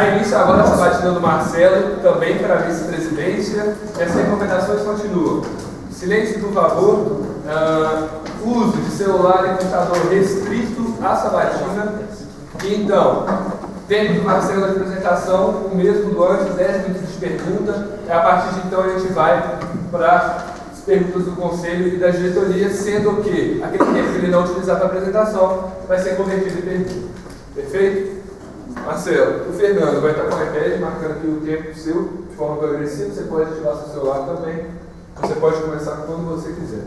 Dá início agora a sabatina do Marcelo, também para a vice-presidência. As recomendações continuam. Silêncio do favor, uso de celular e computador restrito à sabatina. E então, tempo do Marcelo de apresentação, o mesmo do antes, 10 minutos de pergunta. E a partir de então a gente vai para as perguntas do conselho e da diretoria, sendo que aquele tempo que ele não utilizar para a apresentação vai ser convertido em pergunta. Perfeito? Marcelo, o Fernando vai estar com o iPad marcando aqui o tempo seu de forma progressiva. Você pode ativar seu celular também. Você pode começar quando você quiser.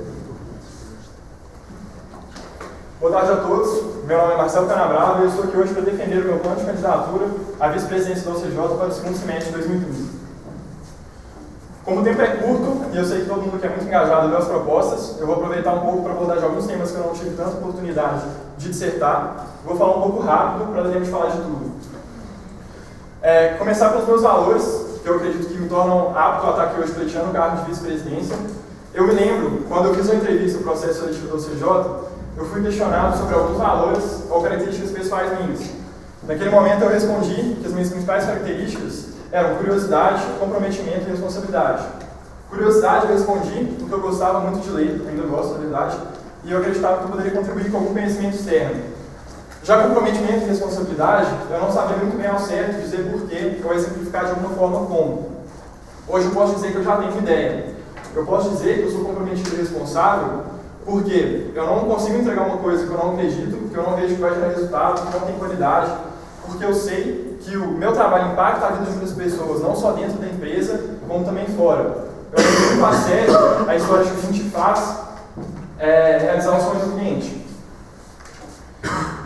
Boa tarde a todos. Meu nome é Marcelo Canabrava e eu estou aqui hoje para defender o meu plano de candidatura à vice-presidência da OCJ para o segundo semestre de 2015. Como o tempo é curto e eu sei que todo mundo aqui é muito engajado nas propostas, eu vou aproveitar um pouco para abordar de alguns temas que eu não tive tanta oportunidade de dissertar. Vou falar um pouco rápido para dar tempo de falar de tudo. Começar pelos meus valores, que eu acredito que me tornam apto a estar aqui hoje pleiteando o cargo de vice-presidência. Eu me lembro, quando eu fiz uma entrevista no processo seletivo da OCJ, eu fui questionado sobre alguns valores ou características pessoais minhas. Naquele momento eu respondi que as minhas principais características eram curiosidade, comprometimento e responsabilidade. Curiosidade eu respondi porque eu gostava muito de ler, ainda gosto, na verdade, e eu acreditava que eu poderia contribuir com algum conhecimento externo. Já comprometimento e responsabilidade, eu não sabia muito bem ao certo dizer porquê ou exemplificar de alguma forma como. Hoje eu posso dizer que eu já tenho uma ideia. Eu posso dizer que eu sou comprometido e responsável porque eu não consigo entregar uma coisa que eu não acredito, que eu não vejo que vai gerar resultado, que não tem qualidade, porque eu sei que o meu trabalho impacta a vida de outras pessoas, não só dentro da empresa, como também fora. Eu levo muito a sério a história de que a gente faz realizar o sonho do cliente.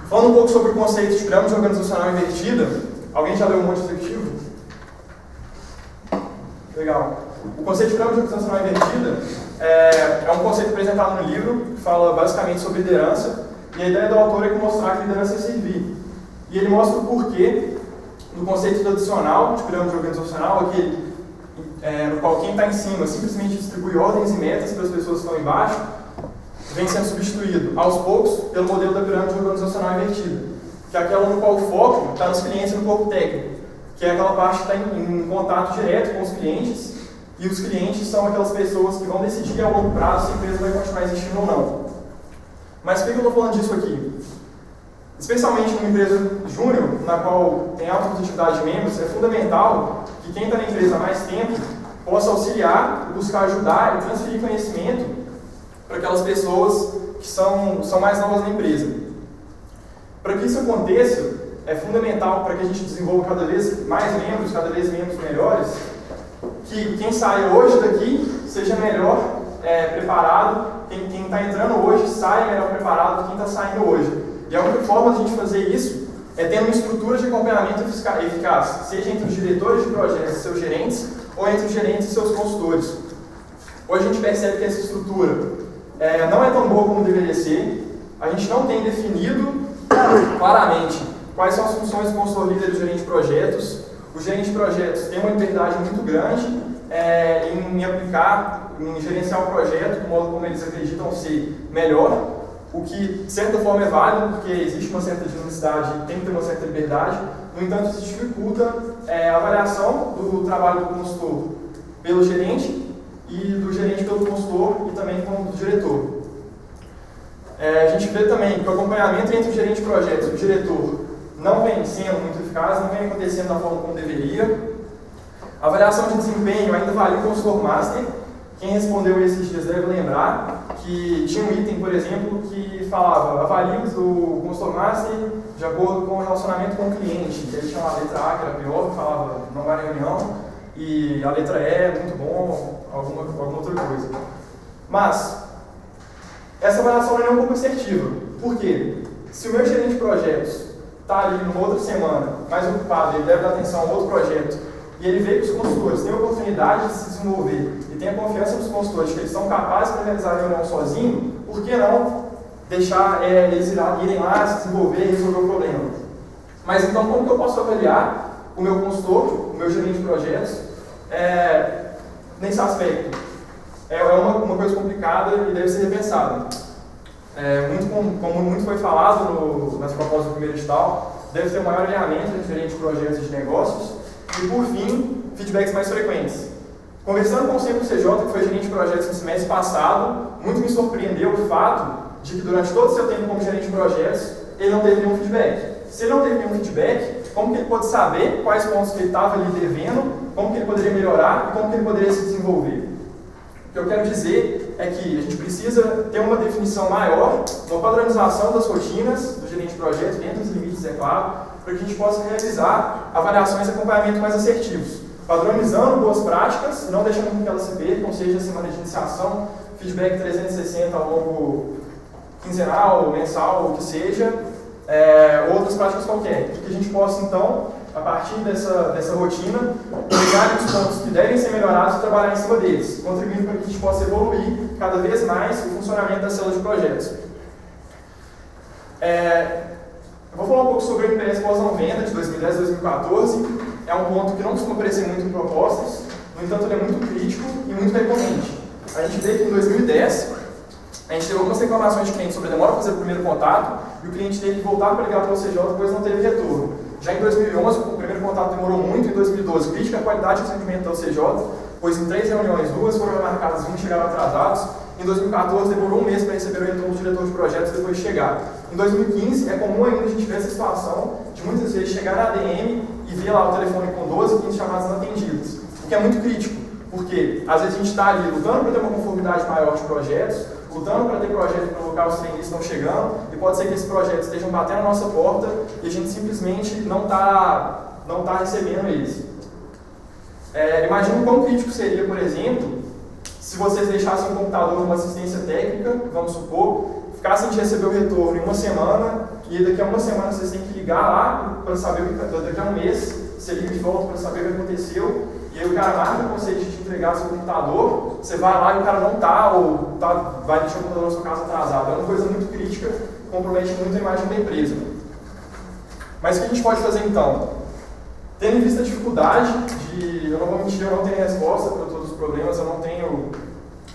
Falando um pouco sobre o conceito de pirâmide organizacional invertida, alguém já leu o Monte Executivo? Legal. O conceito de pirâmide organizacional invertida é um conceito apresentado no livro, que fala basicamente sobre liderança, e a ideia do autor é mostrar que liderança é servir. E ele mostra o porquê do conceito tradicional de pirâmide organizacional, aquele no qual quem está em cima simplesmente distribui ordens e metas para as pessoas que estão embaixo, vem sendo substituído aos poucos pelo modelo da pirâmide organizacional invertida, que é aquela no qual o foco está nos clientes e no corpo técnico, que é aquela parte que está em contato direto com os clientes, e os clientes são aquelas pessoas que vão decidir a longo prazo se a empresa vai continuar existindo ou não. Mas por que eu estou falando disso aqui? Especialmente numa empresa júnior, na qual tem alta produtividade de membros, é fundamental que quem está na empresa há mais tempo possa auxiliar, buscar ajudar e transferir conhecimento para aquelas pessoas que são mais novas na empresa. Para que isso aconteça, é fundamental para que a gente desenvolva cada vez mais membros, cada vez membros melhores, que quem sai hoje daqui seja melhor preparado, quem está entrando hoje saia melhor preparado do que quem está saindo hoje. E a única forma de a gente fazer isso é tendo uma estrutura de acompanhamento eficaz, seja entre os diretores de projetos e seus gerentes, ou entre os gerentes e seus consultores. Hoje a gente percebe que essa estrutura não é tão boa como deveria ser. A gente não tem definido claramente quais são as funções do consultor líder e do gerente de projetos. O gerente de projetos tem uma liberdade muito grande em aplicar, em gerenciar o projeto do modo como eles acreditam ser melhor, o que de certa forma é válido, porque existe uma certa dinamicidade e tem que ter uma certa liberdade. No entanto, isso dificulta a avaliação do trabalho do consultor pelo gerente e do gerente pelo consultor e também como do diretor. A gente vê também que o acompanhamento entre o gerente de projetos e o diretor não vem sendo muito eficaz, não vem acontecendo da forma como deveria. A avaliação de desempenho ainda valia o consultor master. Quem respondeu esses dias deve lembrar que tinha um item, por exemplo, que falava avalie o consultor master de acordo com o relacionamento com o cliente. Ele tinha a letra A, que era pior, que falava não vai na reunião, e a letra E, muito bom, alguma outra coisa. Mas essa avaliação não é um pouco assertiva. Por quê? Se o meu gerente de projetos está ali numa outra semana, mais ocupado, ele deve dar atenção a outro projeto, e ele vê que os consultores têm a oportunidade de se desenvolver e tem a confiança nos consultores que eles são capazes de realizar a reunião sozinho, por que não deixar eles irem lá, se desenvolver e resolver o problema? Mas então, como que eu posso avaliar o meu consultor, o meu gerente de projetos, nesse aspecto? É uma coisa complicada e deve ser repensada. Como muito foi falado nas propostas do primeiro edital, deve ter um maior alinhamento entre gerente de projetos e de negócios. E, por fim, feedbacks mais frequentes. Conversando com o CJ, que foi gerente de projetos no semestre passado, muito me surpreendeu o fato de que durante todo o seu tempo como gerente de projetos, ele não teve nenhum feedback. Se ele não teve nenhum feedback, como que ele pode saber quais pontos que ele estava ali devendo, como que ele poderia melhorar e como que ele poderia se desenvolver? O que eu quero dizer é que a gente precisa ter uma definição maior, uma padronização das rotinas do gerente de projetos, dentro dos limites, é claro, para que a gente possa realizar avaliações e acompanhamento mais assertivos, padronizando boas práticas, não deixando com que elas se percam, seja a semana de iniciação, feedback 360 ao longo quinzenal, mensal, o que seja, outras práticas qualquer, para que a gente possa, então, a partir dessa rotina, pegar os pontos que devem ser melhorados e trabalhar em cima deles, contribuindo para que a gente possa evoluir cada vez mais o funcionamento das células de projetos. Eu vou falar um pouco sobre o NPS pós-não-venda de 2010 a 2014. É um ponto que não costuma aparecer muito em propostas, no entanto ele é muito crítico e muito recorrente. A gente vê que em 2010, a gente teve algumas reclamações de clientes sobre a demora para fazer o primeiro contato e o cliente teve que voltar para ligar para o CJ, depois não teve retorno. Já em 2011, o primeiro contato demorou muito, em 2012, crítica à qualidade de atendimento da CJ, pois em 3 reuniões, 2 foram remarcadas, 1 chegaram atrasados. Em 2014, demorou um mês para receber o retorno do diretor de projetos depois de chegar. Em 2015, é comum ainda a gente ver essa situação de muitas vezes chegar na ADM e ver lá o telefone com 12, 15 chamadas não atendidas, o que é muito crítico, porque às vezes a gente está ali lutando para ter uma conformidade maior de projetos, lutando para ter projeto para colocar os trainees que estão chegando, e pode ser que esses projetos estejam batendo na nossa porta e a gente simplesmente não tá recebendo eles. Imagino quão crítico seria, por exemplo, se vocês deixassem o computador numa assistência técnica, vamos supor, ficassem de receber o retorno em uma semana, e daqui a uma semana vocês têm que ligar lá para saber, daqui a um mês, você liga de volta para saber o que aconteceu, e aí o cara marca com você de entregar seu computador, você vai lá e o cara não está, ou vai deixar o computador na sua casa atrasado. É uma coisa muito crítica, compromete muito a imagem da empresa. Mas o que a gente pode fazer então? Tendo em vista a dificuldade eu não vou mentir, eu não tenho resposta para todos os problemas, eu não tenho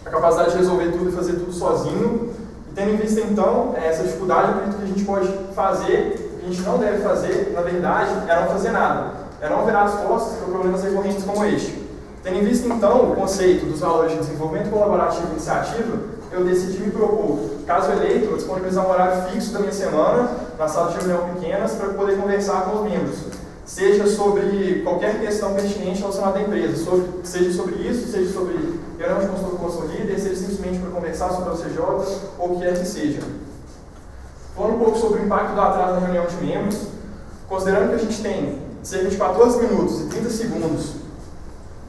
a capacidade de resolver tudo e fazer tudo sozinho. E tendo em vista então essa dificuldade, eu acredito que a gente pode fazer, o que a gente não deve fazer, na verdade, é não fazer nada. É não virar as costas para problemas recorrentes como este. Tendo em vista, então, o conceito dos valores de desenvolvimento colaborativo e iniciativa, eu decidi me propor, caso eleito, eu disponibilizar um horário fixo da minha semana, na sala de reunião pequenas, para poder conversar com os membros. Seja sobre qualquer questão pertinente relacionada à empresa, seja sobre isso, seja sobre reunião de consultor com o seu líder, seja simplesmente para conversar sobre o CJ, ou o que quer que seja. Falando um pouco sobre o impacto do atraso na reunião de membros, considerando que a gente tem cerca de 14 minutos e 30 segundos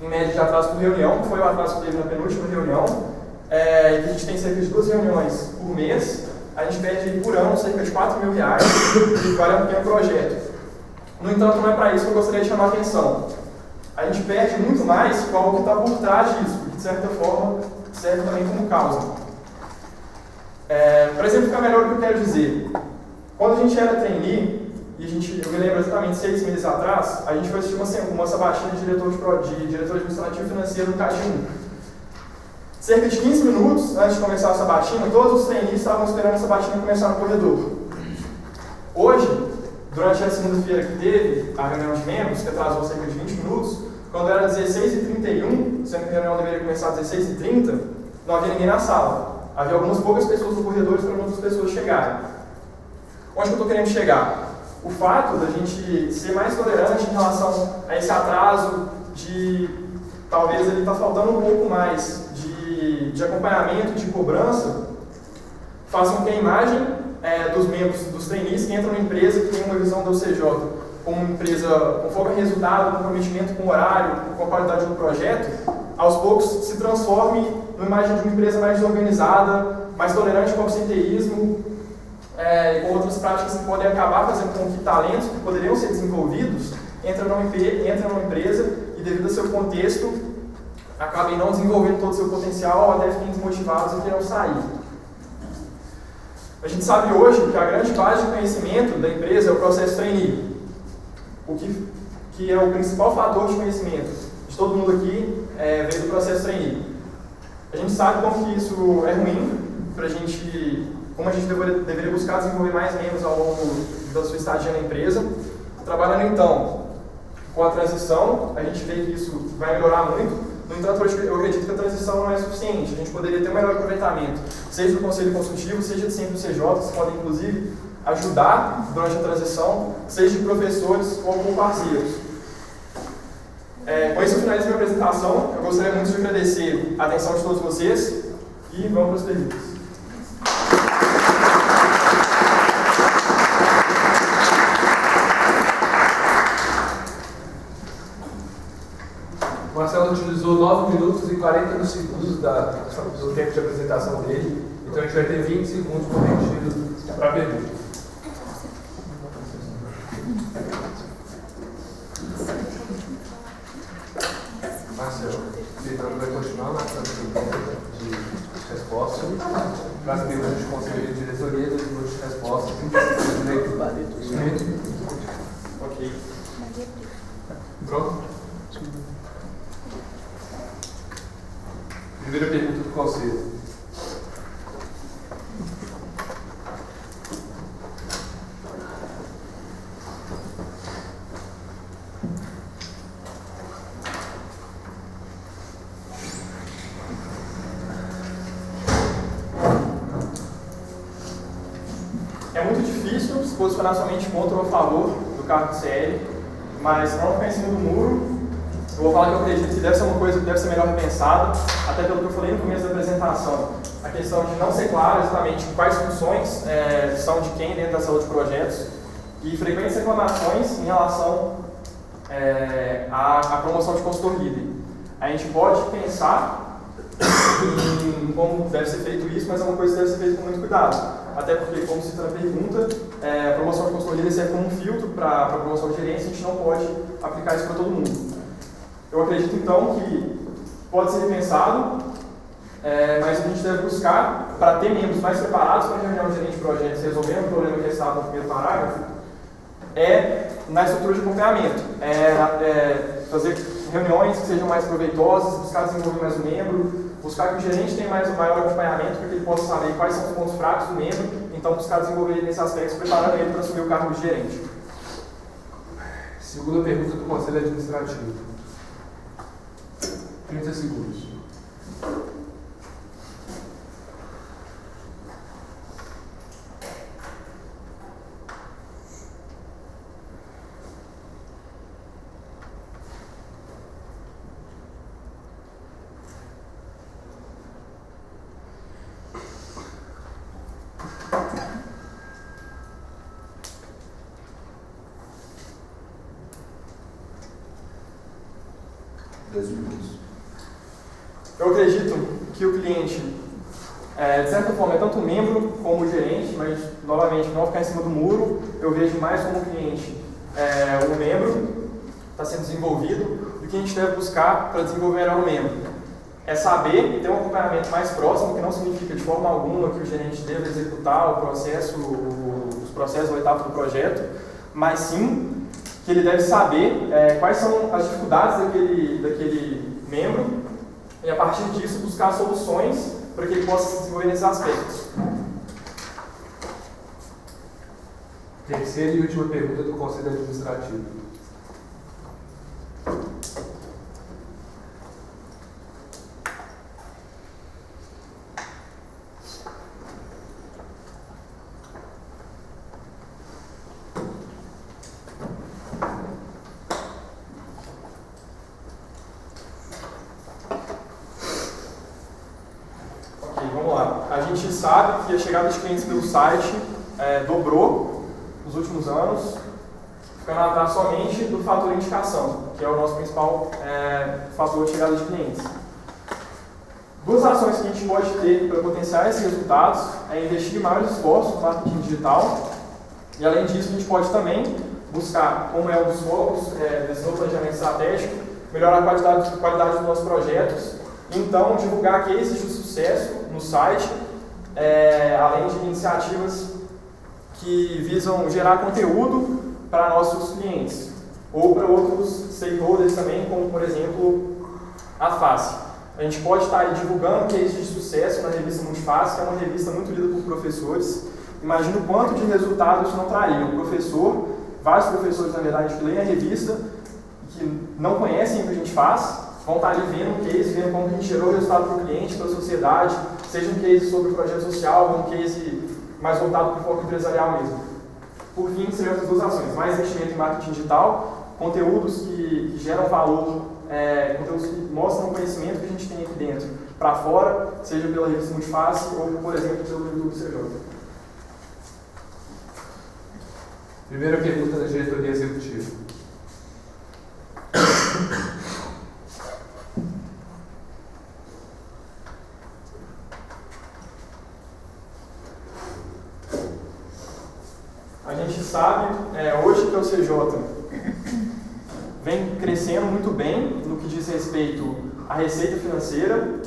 em média de atraso por reunião, que foi o atraso que teve na penúltima reunião, e que a gente tem cerca de 2 reuniões por mês, a gente perde por ano cerca de R$4.000 e vale um pequeno projeto. No entanto, não é para isso que eu gostaria de chamar a atenção. A gente perde muito mais com algo que está por trás disso, que de certa forma serve também como causa. Para exemplificar melhor o que eu quero dizer, quando a gente era trainee, eu me lembro exatamente 6 meses atrás, a gente foi assistir uma sabatina de diretor administrativo e financeiro no CAD1. Cerca de 15 minutos antes de começar a sabatina, todos os trainees estavam esperando a sabatina começar no corredor. Hoje, durante a segunda-feira que teve a reunião de membros, que atrasou cerca de 20 minutos, quando era 16h31, sendo que a reunião deveria começar às 16h30, não havia ninguém na sala. Havia algumas poucas pessoas no corredor esperando outras pessoas chegarem. Onde que eu estou querendo chegar? O fato da gente ser mais tolerante em relação a esse atraso, de talvez ele está faltando um pouco mais de acompanhamento, de cobrança, faz com que a imagem dos membros, dos trainees que entram na empresa, que tem uma visão da UCJ como uma empresa com foco em resultado, comprometimento com o horário, com a qualidade do projeto, aos poucos se transforme numa imagem de uma empresa mais desorganizada, mais tolerante com o absenteísmo, e com outras práticas que podem acabar fazendo com que talentos que poderiam ser desenvolvidos entram numa empresa e, devido ao seu contexto, acabem não desenvolvendo todo o seu potencial ou até fiquem desmotivados e queiram sair. A gente sabe hoje que a grande base de conhecimento da empresa é o processo trainee, o que é o principal fator de conhecimento de todo mundo aqui veio do processo trainee. A gente sabe como que isso é ruim para a gente como a gente deveria buscar desenvolver mais membros ao longo da sua estadia na empresa. Trabalhando então com a transição, a gente vê que isso vai melhorar muito. No entanto, eu acredito que a transição não é suficiente. A gente poderia ter um melhor aproveitamento, seja do Conselho Consultivo, seja de sempre do CJ, que podem inclusive ajudar durante a transição, seja de professores ou com parceiros. Com isso eu finalizo minha apresentação. Eu gostaria muito de agradecer a atenção de todos vocês e vamos para as perguntas. O Marcelo utilizou 9 minutos e 40 segundos do tempo de apresentação dele, então a gente vai ter 20 segundos prometidos para a pergunta. Marcelo, então vai continuar marcando pergunta de resposta, para as perguntas de conselho de diretoria, das perguntas de resposta, 20 segundos. Ok. Pronto? Primeira pergunta do conselho. É muito difícil se posicionar somente contra ou a favor do cargo de CL, mas para não ficar em cima do muro, eu vou falar que eu acredito que deve ser uma coisa que deve ser melhor repensada, até pelo que eu falei no começo da apresentação. A questão de não ser claro exatamente quais funções são de quem dentro da sala de projetos e frequentes reclamações em relação à promoção de consultor líder. A gente pode pensar em como deve ser feito isso, mas é uma coisa que deve ser feita com muito cuidado. Até porque, como cita na pergunta, a promoção de consultor líder serve como um filtro para a promoção de gerência, a gente não pode aplicar isso para todo mundo. Eu acredito, então, que pode ser repensado, mas a gente deve buscar, para ter membros mais preparados para a reunião de gerente de projetos resolvendo o problema que estava no primeiro parágrafo, na estrutura de acompanhamento. Fazer reuniões que sejam mais proveitosas, buscar desenvolver mais o membro, buscar que o gerente tenha maior acompanhamento para que ele possa saber quais são os pontos fracos do membro, então buscar desenvolver ele nesse aspecto, preparando ele para assumir o cargo de gerente. Segunda pergunta do Conselho Administrativo. 30 segundos. Eu acredito que o cliente, de certa forma, é tanto membro como o gerente, mas, novamente, não ficar em cima do muro. Eu vejo mais como cliente o membro está sendo desenvolvido, do que a gente deve buscar para desenvolver melhor o membro. É saber ter um acompanhamento mais próximo, que não significa de forma alguma que o gerente deva executar o processo, os processos ou etapas do projeto, mas sim que ele deve saber quais são as dificuldades daquele membro e, a partir disso, buscar soluções para que ele possa se desenvolver nesses aspectos. Terceira e última pergunta do Conselho Administrativo. Vamos lá. A gente sabe que a chegada de clientes pelo site dobrou nos últimos anos, ficando atrás somente do fator indicação, que é o nosso principal fator de chegada de clientes. Duas ações que a gente pode ter para potenciar esses resultados é investir maiores esforços no marketing digital e, além disso, a gente pode também buscar, como é um dos focos desse novo planejamento estratégico, melhorar a qualidade dos nossos projetos. Então, divulgar cases de sucesso no site, além de iniciativas que visam gerar conteúdo para nossos clientes ou para outros stakeholders também, como, por exemplo, a FACE. A gente pode estar aí divulgando cases de sucesso na revista Multifácil, que é uma revista muito lida por professores. Imagina o quanto de resultado isso não traria. O professor, vários professores, na verdade, que leem a revista, que não conhecem o que a gente faz, vão estar ali vendo um case, vendo como a gente gerou resultado para o cliente, para a sociedade, seja um case sobre projeto social, ou um case mais voltado para o foco empresarial mesmo. Por fim, seriam essas duas ações: mais investimento em marketing digital, conteúdos que geram valor, conteúdos que mostram o conhecimento que a gente tem aqui dentro para fora, seja pela revista Multifácil ou, por exemplo, pelo YouTube CJ. Primeira pergunta da diretoria executiva. A gente sabe hoje que o CJ vem crescendo muito bem no que diz respeito à receita financeira.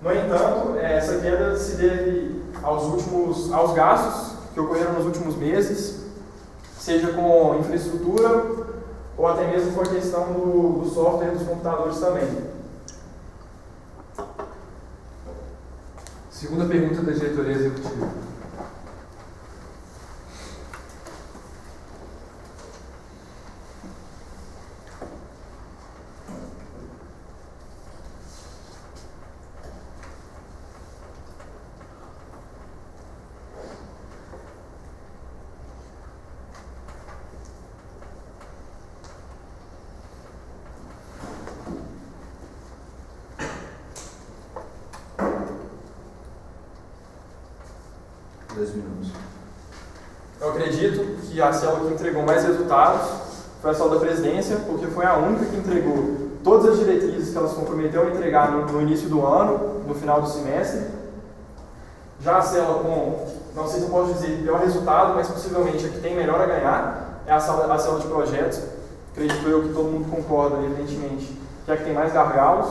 No entanto, essa queda se deve aos gastos que ocorreram nos últimos meses, seja com infraestrutura ou até mesmo com a questão do software dos computadores também. Segunda pergunta da diretoria executiva. Eu acredito que a célula que entregou mais resultados foi a célula da presidência, porque foi a única que entregou todas as diretrizes que ela se comprometeu a entregar no início do ano, no final do semestre. Já a célula com, não sei se eu posso dizer pior resultado, mas possivelmente a que tem melhor a ganhar, é a célula de projetos. Acredito eu que todo mundo concorda, evidentemente, que é a que tem mais gargalos,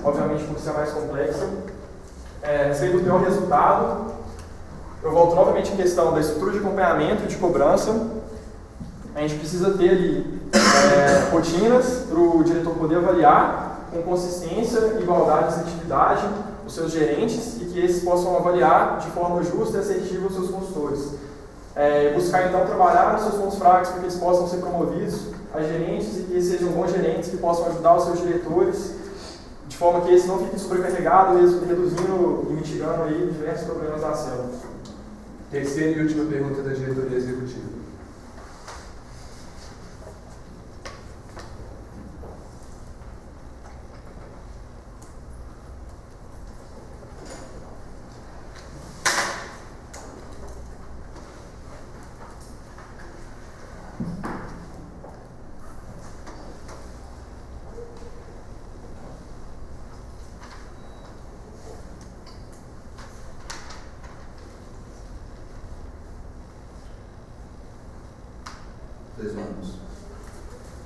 obviamente por ser mais complexa. Sendo o pior resultado, eu volto novamente à questão da estrutura de acompanhamento e de cobrança. A gente precisa ter ali rotinas para o diretor poder avaliar com consistência, igualdade e assertividade os seus gerentes e que esses possam avaliar de forma justa e assertiva os seus consultores. Buscar então trabalhar nos seus pontos fracos para que eles possam ser promovidos a gerentes e que eles sejam bons gerentes que possam ajudar os seus diretores de forma que eles não fiquem sobrecarregados, reduzindo e mitigando aí diversos problemas da célula. Terceira e última pergunta da diretoria executiva.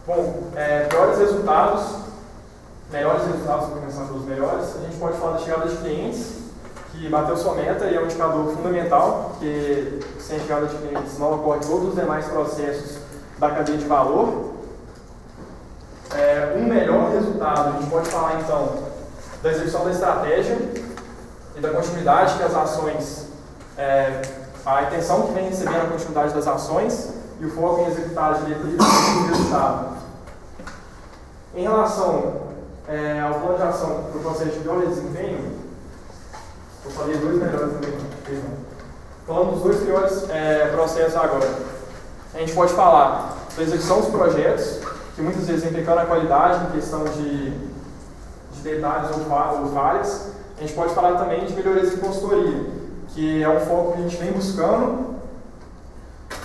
Bom, melhores resultados, para começar pelos melhores, a gente pode falar da chegada de clientes, que bateu sua meta e é um indicador fundamental, porque sem a chegada de clientes não ocorre todos os demais processos da cadeia de valor. Um melhor resultado, a gente pode falar então da execução da estratégia e da continuidade que as ações, a intenção que vem recebendo a continuidade das ações e o foco em executar as diretrizes do resultado. Em relação ao plano de ação para o processo de pior desempenho, eu falei dois melhores também, perdão. Falando dos dois piores processos agora, a gente pode falar da execução dos projetos, que muitas vezes vem pecando a qualidade em questão de detalhes ou falhas. A gente pode falar também de melhorias em consultoria, que é um foco que a gente vem buscando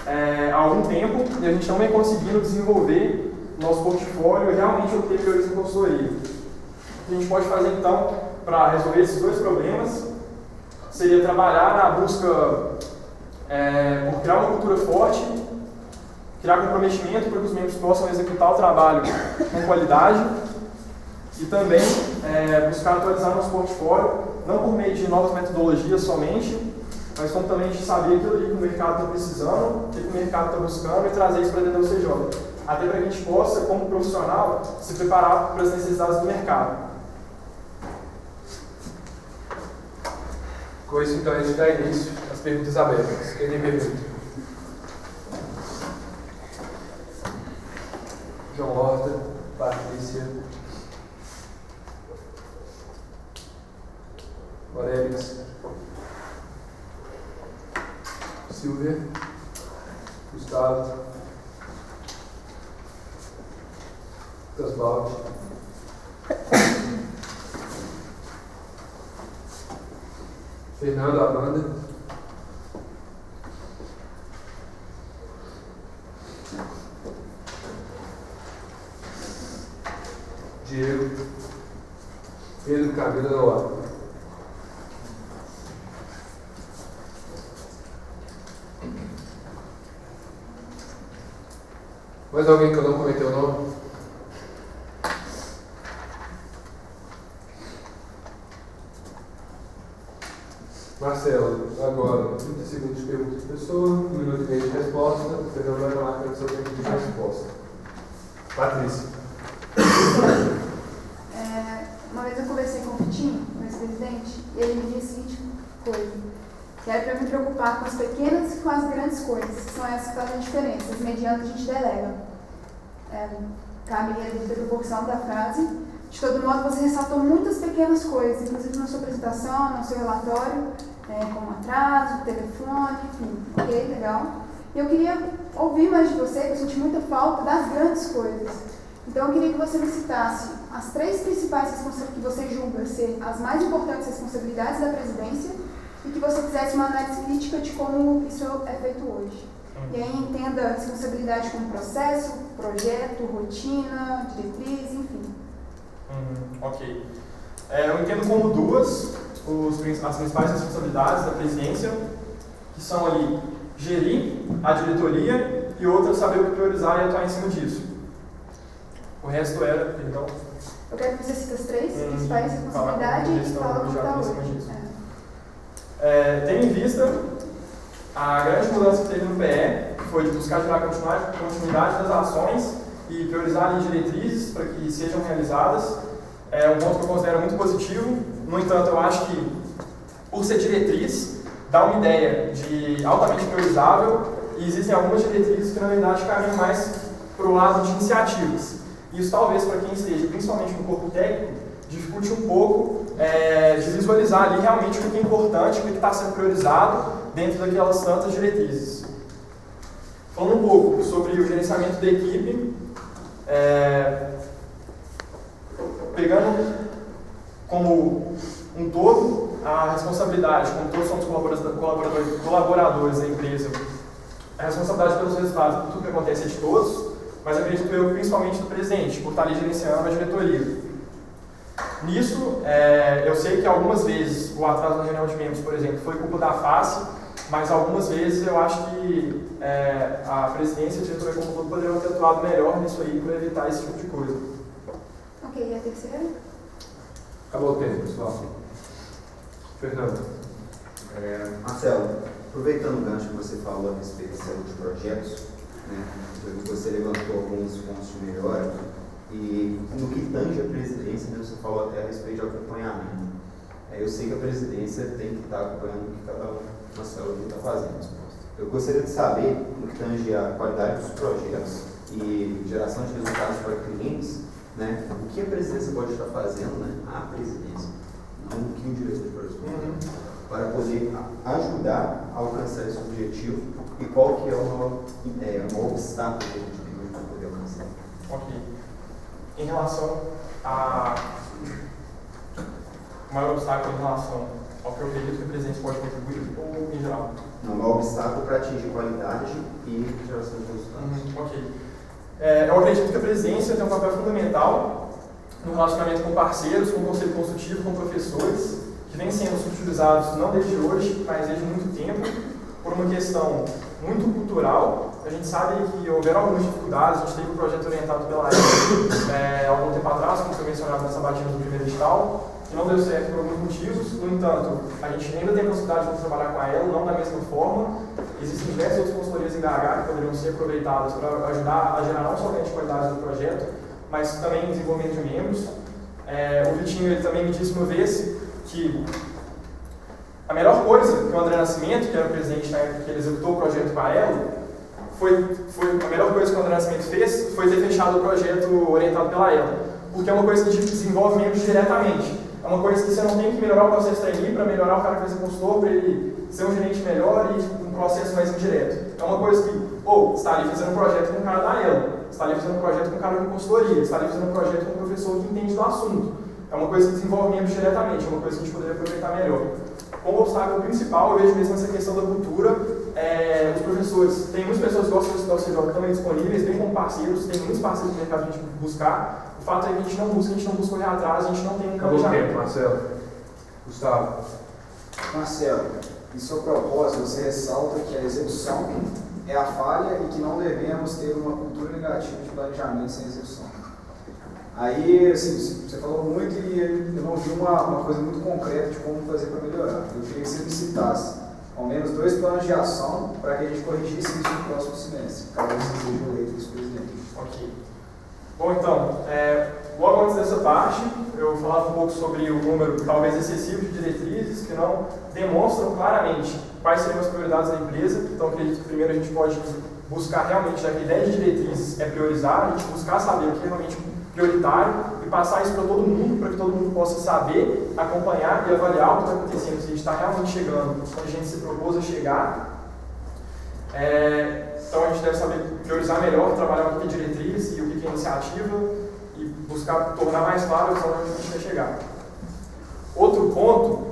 há algum tempo e a gente não vem conseguindo desenvolver nosso portfólio e realmente obter melhorias em consultoria. O que a gente pode fazer então para resolver esses dois problemas seria trabalhar na busca por criar uma cultura forte, criar comprometimento para que os membros possam executar o trabalho com qualidade e também buscar atualizar nosso portfólio, não por meio de novas metodologias somente, mas como também de saber aquilo ali que o mercado está precisando, o que o mercado está buscando e trazer isso para dentro do CJ. Até para que a gente possa, como profissional, se preparar para as necessidades do mercado. Com isso, então, a gente dá início às perguntas abertas. Quem tem pergunta? João Horta, Patrícia, Morelix, Silvia, Gustavo, Osvaldo, Fernando, Amanda, Diego, Pedro, Camila, Noah. Mais alguém que eu não comentei o nome? Marcelo, agora 30 segundos de pergunta de pessoa, 1 minuto e meio de resposta. O Fernando vai falar para o seu tempo de resposta. Patrícia. Uma vez eu conversei com o Vitinho, o ex-presidente, e ele me disse a seguinte coisa: que era para eu me preocupar com as pequenas e com as grandes coisas, que são essas que fazem a diferença, as medianas a gente delega. Cabe a devida proporção da frase. De todo modo, você ressaltou muitas pequenas coisas, inclusive na sua apresentação, no seu relatório, como atraso, telefone, enfim. Ok, legal. E eu queria ouvir mais de você, que eu senti muita falta das grandes coisas. Então, eu queria que você me citasse as 3 principais que você julga ser as mais importantes responsabilidades da presidência e que você fizesse uma análise crítica de como isso é feito hoje. E aí entenda a responsabilidade como processo, projeto, rotina, diretriz, enfim. Ok. Eu entendo como duas as principais responsabilidades da presidência, que são ali gerir a diretoria e outra saber o que priorizar e atuar em cima disso. O resto era, então... Eu quero que você cite as 3 principais responsabilidades e fala como está hoje. Tendo em vista a grande mudança que teve no PE, que foi de buscar gerar continuidade das ações e priorizar ali diretrizes para que sejam realizadas, é um ponto que eu considero muito positivo. No entanto, eu acho que, por ser diretriz, dá uma ideia de altamente priorizável e existem algumas diretrizes que, na verdade, caminham mais para o lado de iniciativas. Isso, talvez, para quem esteja, principalmente no corpo técnico, dificulte um pouco de visualizar ali realmente o que é importante, o que está sendo priorizado dentro daquelas tantas diretrizes. Falando um pouco sobre o gerenciamento da equipe, pegando como um todo a responsabilidade, como todos somos colaboradores da empresa, a responsabilidade pelos resultados, por tudo que acontece é de todos, mas acredito eu principalmente do presidente, por estar ali gerenciando a diretoria. Nisso, eu sei que algumas vezes o atraso na reunião de membros, por exemplo, foi culpa da face, mas algumas vezes eu acho que a presidência e a diretoria como todo poderiam ter atuado melhor nisso aí para evitar esse tipo de coisa. Ok, e a terceira? Acabou o tempo, pessoal. Fernando. Marcelo, aproveitando o gancho que você falou a respeito da saúde de projetos, né, você levantou alguns pontos de melhora e no que tange a presidência, né, você falou até a respeito de acompanhamento. Eu sei que a presidência tem que estar acompanhando o que cada uma saúde está fazendo. Eu gostaria de saber, no que tange a qualidade dos projetos e geração de resultados para clientes, né, o que a presidência pode estar fazendo, né, a presidência, não o que o diretor de projetos, para poder ajudar a alcançar esse objetivo e qual que é o maior obstáculo que a gente tem hoje para poder alcançar. Ok. Em relação a... O maior obstáculo em relação ao que eu acredito que a presidência pode contribuir ou em geral? Não, o maior obstáculo para atingir qualidade e geração de resultados. Ok. Eu acredito que a presidência tem um papel fundamental no relacionamento com parceiros, com o conselho consultivo, com professores, que vem sendo subutilizados não desde hoje, mas desde muito tempo, por uma questão muito cultural. A gente sabe que houveram algumas dificuldades, a gente teve um projeto orientado pela AEB algum tempo atrás, como foi mencionado nessa batida do primeiro edital, que não deu certo por alguns motivos. No entanto, a gente ainda tem a possibilidade de trabalhar com a ela, não da mesma forma. Existem diversas outras consultorias em DH que poderiam ser aproveitadas para ajudar a gerar não somente qualidade do projeto, mas também desenvolvimento de membros. O Vitinho ele também me disse uma vez que A melhor coisa que o André Nascimento, que era o presidente na época que ele executou o projeto Parelo, a melhor coisa que o André Nascimento fez foi ter fechado o projeto orientado pela ELA, porque é uma coisa que desenvolve membros diretamente. É uma coisa que você não tem que melhorar o processo trainee para melhorar o cara que vai ser consultor, para ele ser um gerente melhor e um processo mais indireto. É uma coisa que, você está ali fazendo um projeto com um cara da ELA, você está ali fazendo um projeto com um cara de consultoria, você está ali fazendo um projeto com um professor que entende do assunto. É uma coisa que desenvolve membros diretamente, é uma coisa que a gente poderia aproveitar melhor. Como obstáculo principal, eu vejo mesmo essa questão da cultura, os professores. Tem muitas pessoas que gostam de estudar o CJ, também disponíveis, bem como parceiros, tem muitos parceiros no mercado para a gente buscar. O fato é que a gente não busca correr atrás, a gente não tem um Acabou o planejamento. tempo, Marcelo. Gustavo. Marcelo, em seu propósito, você ressalta que a execução é a falha e que não devemos ter uma cultura negativa de planejamento sem execução. Aí, assim, você falou muito e eu não vi uma coisa muito concreta de como fazer para melhorar. Eu queria que você me citasse ao menos 2 planos de ação para que a gente corrigisse isso no próximo semestre, caso você seja eleito vice-presidente. Ok. Bom, então, logo antes dessa parte, eu falava um pouco sobre o número talvez excessivo de diretrizes que não demonstram claramente quais seriam as prioridades da empresa. Então, acredito que primeiro a gente pode buscar realmente, já que a ideia de diretrizes é priorizar, a gente buscar saber o que é realmente prioritário e passar isso para todo mundo, para que todo mundo possa saber, acompanhar e avaliar o que está acontecendo, se a gente está realmente chegando onde a gente se propôs a chegar. Então a gente deve saber priorizar melhor, trabalhar o que é diretriz e o que é iniciativa e buscar tornar mais claro onde a gente vai chegar. Outro ponto,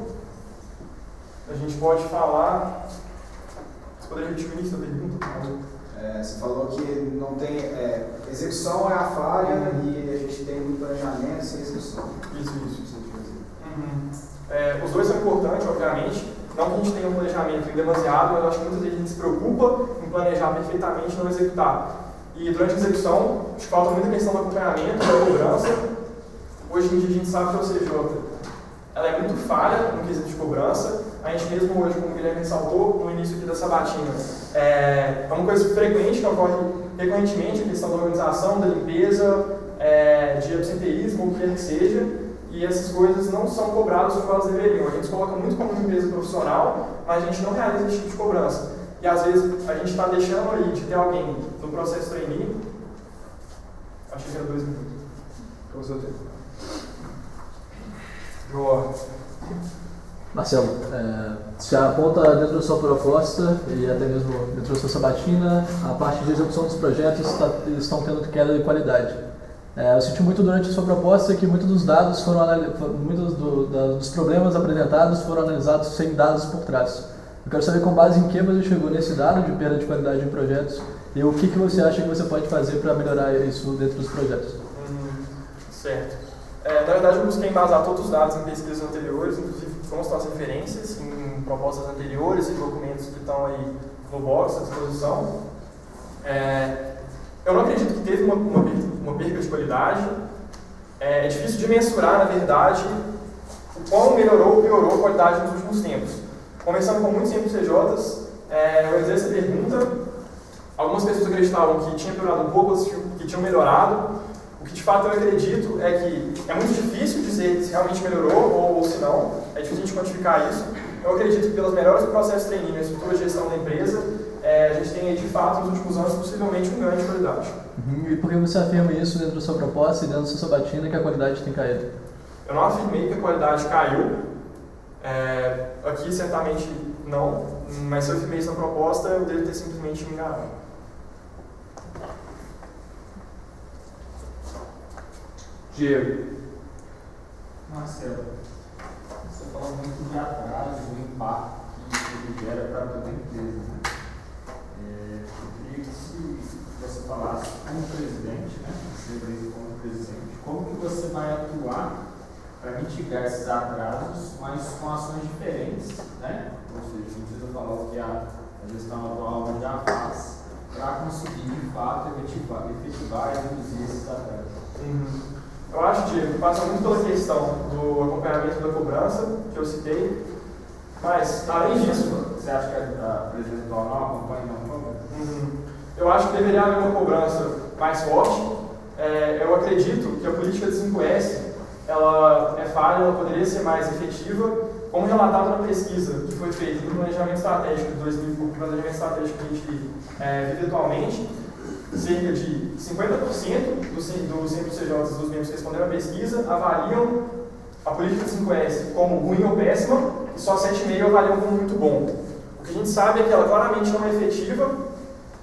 a gente pode falar... Você poderia repetir o início da pergunta? Você falou que não tem... execução é a falha e a gente tem muito planejamento sem execução. Isso. Os dois são importantes, obviamente. Não que a gente tenha um planejamento demasiado, mas eu acho que muitas vezes a gente se preocupa em planejar perfeitamente e não executar. E durante a execução, acho que falta muita questão do acompanhamento, da cobrança. Hoje em dia a gente sabe que a OCJ ela é muito falha no quesito de cobrança. A gente mesmo hoje, como o Guilherme ressaltou no início aqui da sabatina, é uma coisa frequente que ocorre recorrentemente, a questão da organização, da limpeza, de absenteísmo, ou o que quer que seja, e essas coisas não são cobradas como elas deveriam. A gente coloca muito como uma empresa profissional, mas a gente não realiza esse tipo de cobrança. E às vezes a gente está deixando aí de ter alguém no processo trainee. Acho que era 2 minutos. Com o seu tempo. Boa. Marcelo, você aponta dentro da sua proposta e até mesmo dentro da sua sabatina, a parte de execução dos projetos estão tendo queda de qualidade. Eu senti muito durante a sua proposta que muitos dos dados muitos dos problemas apresentados foram analisados sem dados por trás. Eu quero saber com base em que você chegou nesse dado de perda de qualidade de projetos e o que você acha que você pode fazer para melhorar isso dentro dos projetos. Certo. Na verdade, eu busquei embasar todos os dados em pesquisas anteriores, inclusive constam as referências em propostas anteriores e documentos que estão aí no box à disposição. Eu não acredito que teve uma perda de qualidade. É difícil de mensurar, na verdade, o quão melhorou ou piorou a qualidade nos últimos tempos. Conversando com muitos CNPJs, eu fiz essa pergunta. Algumas pessoas acreditavam que tinha piorado um pouco, outras que tinham melhorado. O que de fato eu acredito é que é muito difícil dizer se realmente melhorou ou se não. É difícil a gente quantificar isso. Eu acredito que pelas melhores do processo de trainee na estrutura de gestão da empresa, a gente tem aí, de fato, nos últimos anos, possivelmente um ganho de qualidade. E por que você afirma isso dentro da sua proposta e dentro da sua sabatina que a qualidade tem caído? Eu não afirmei que a qualidade caiu. Aqui, certamente, não. Mas se eu afirmei isso na proposta, eu devo ter simplesmente me enganado. Diego. Marcelo, você fala muito de atraso, do impacto que ele gera para toda a empresa. Eu queria que você falasse como presidente, você veio como presidente, como que você vai atuar para mitigar esses atrasos, mas com ações diferentes, né? Ou seja, não precisa falar o que a gestão atual já faz para conseguir, de fato, efetivar e reduzir esses atrasos. Eu acho, Diego, que passa muito pela questão do acompanhamento da cobrança, que eu citei, mas, além disso... Você acha que a presidente atual não acompanha não cobrança? Eu acho que deveria haver uma cobrança mais forte. Eu acredito que a política de 5S ela é falha, ela poderia ser mais efetiva, como relatado na pesquisa que foi feita no planejamento estratégico de 2000, o planejamento estratégico que a gente vive atualmente, cerca de 50% dos 100 CJs dos membros que responderam à pesquisa avaliam a política 5S como ruim ou péssima, e só 7,5% avaliam como muito bom. O que a gente sabe é que ela claramente não é efetiva,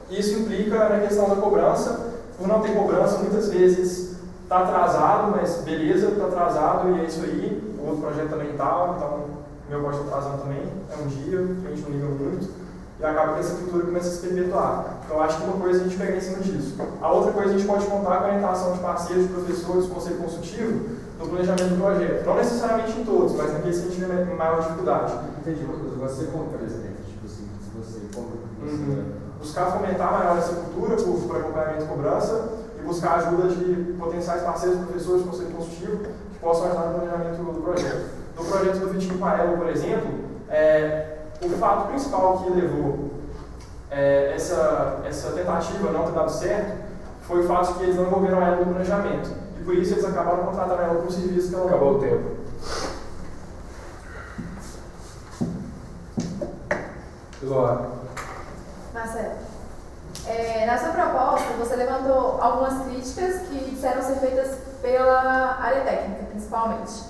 e isso implica na questão da cobrança. Por não ter cobrança, muitas vezes está atrasado, mas beleza, está atrasado e é isso aí. O outro projeto também está, então o meu pode estar atrasando também, é um dia, a gente não liga muito, e acaba que essa cultura começa a se perpetuar. Então acho que uma coisa a gente pega em cima disso. A outra coisa a gente pode contar com a orientação de parceiros, de professores, conselho consultivo, no planejamento do projeto. Não necessariamente em todos, mas naqueles que a gente tem maior dificuldade. Entendi uma coisa, você como presidente, tipo assim, você como buscar fomentar maior essa cultura por acompanhamento e cobrança e buscar a ajuda de potenciais parceiros, professores, conselho consultivo que possam ajudar no planejamento do projeto. No projeto do Vitinho com a Elo, por exemplo, o fato principal que levou essa tentativa a não ter dado certo foi o fato de que eles não envolveram a Elo no planejamento. E por isso eles acabaram contratando ela para o serviço que ela Acabou o tempo. Marcelo, na sua proposta, você levantou algumas críticas que disseram ser feitas pela área técnica, principalmente.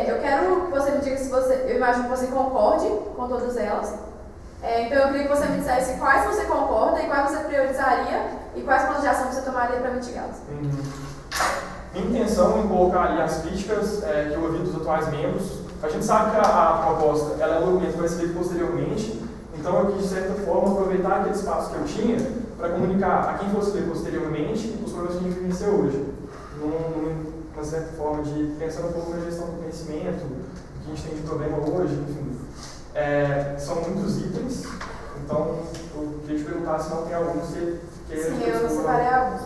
Eu quero que você me diga se você, eu imagino que você concorde com todas elas. Então eu queria que você me dissesse quais você concorda e quais você priorizaria e quais planos de ação você tomaria para mitigá-las. Minha intenção em colocar ali as críticas que eu ouvi dos atuais membros. A gente sabe que a proposta ela é um documento que vai ser feito posteriormente. Então eu quis, de certa forma, aproveitar aquele espaço que eu tinha para comunicar a quem fosse ler posteriormente os problemas que a gente vivencia hoje. Uma certa forma de pensar um pouco na gestão do conhecimento, o que a gente tem de problema hoje, enfim. São muitos itens, então eu queria te perguntar se não tem algum que você queira... Sim, eu separei alguns.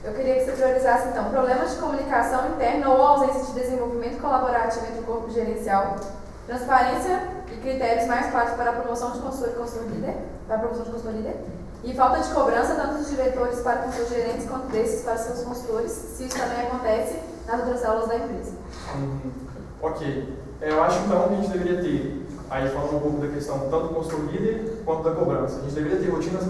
Eu queria que você priorizasse, então, problemas de comunicação interna ou ausência de desenvolvimento colaborativo entre o corpo gerencial, transparência e critérios mais claros para a promoção de consultor e consultor líder, e falta de cobrança tanto dos diretores para com seus gerentes quanto desses para seus consultores, se isso também acontece nas outras aulas da empresa. Ok. Eu acho então que a gente deveria ter, aí falando um pouco da questão tanto do consultor líder quanto da cobrança, a gente deveria ter rotinas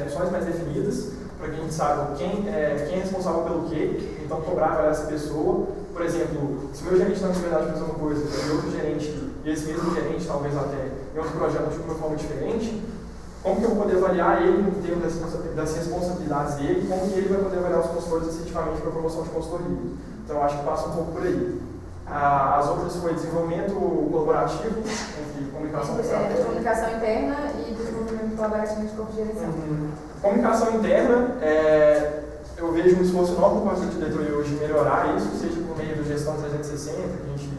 funções mais definidas, para que a gente saiba quem é responsável pelo quê, então cobrar essa pessoa. Por exemplo, se o meu gerente na verdade faz uma coisa e outro gerente, e esse mesmo gerente, talvez até em outro projeto de uma forma diferente, como que eu vou poder avaliar ele em termos das responsabilidades dele, como que ele vai poder avaliar os consultores efetivamente para a promoção de consultoria. Então, eu acho que passa um pouco por aí. As outras foi desenvolvimento colaborativo, entre comunicação estratégica. Comunicação interna e desenvolvimento colaborativo de corpo gerencial. Comunicação interna, eu vejo um esforço enorme do Conselho de Diretoria hoje de melhorar isso, seja por meio do Gestão 360, que a gente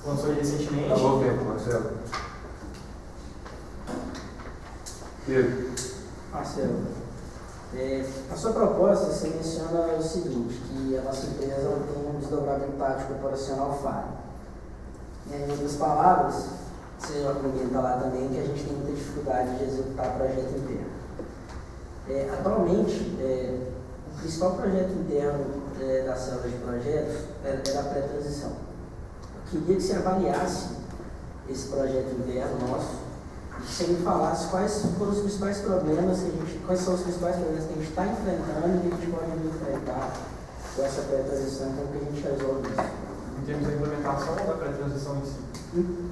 lançou recentemente. Acabou o tempo, Marcelo. Marcelo, a sua proposta, você menciona o seguinte, que a nossa empresa tem um desdobramento tático operacional falho. Em outras palavras, você argumenta lá também que a gente tem muita dificuldade de executar projeto interno. Atualmente, o principal projeto interno da célula de projetos é da pré-transição. Eu queria que você avaliasse esse projeto interno nosso, e que você me falasse quais foram os principais problemas quais são os principais problemas que a gente está enfrentando e que a gente pode enfrentar com essa pré-transição, então que a gente resolve isso. Em termos da implementação ou da pré-transição em si?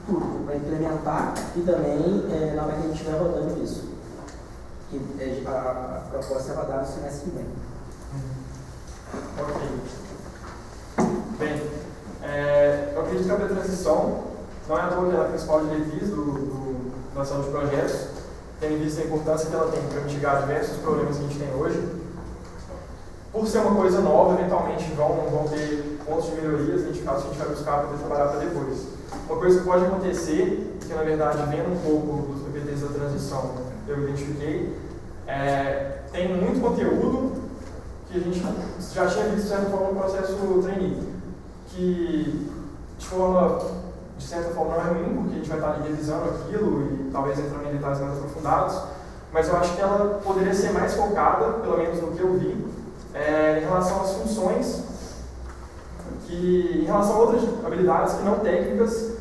Tudo, para implementar e também na hora que a gente estiver rodando isso. Que a proposta é rodar no semestre que vem. Ok. Bem, eu acredito que a pré-transição não é à toa que ela é a principal diretriz da ação de projetos, tendo em vista a importância que ela tem para mitigar diversos problemas que a gente tem hoje. Por ser uma coisa nova, eventualmente vão ter pontos de melhorias, caso a gente vai buscar poder trabalhar para depois. Uma coisa que pode acontecer, que na verdade vendo um pouco dos PPTs da transição, eu identifiquei, tem muito conteúdo que a gente já tinha visto de certa forma no processo trainee, que de certa forma não é ruim, porque a gente vai estar ali revisando aquilo e talvez entrando em detalhes mais aprofundados, mas eu acho que ela poderia ser mais focada, pelo menos no que eu vi, em relação às funções, em relação a outras habilidades que não técnicas,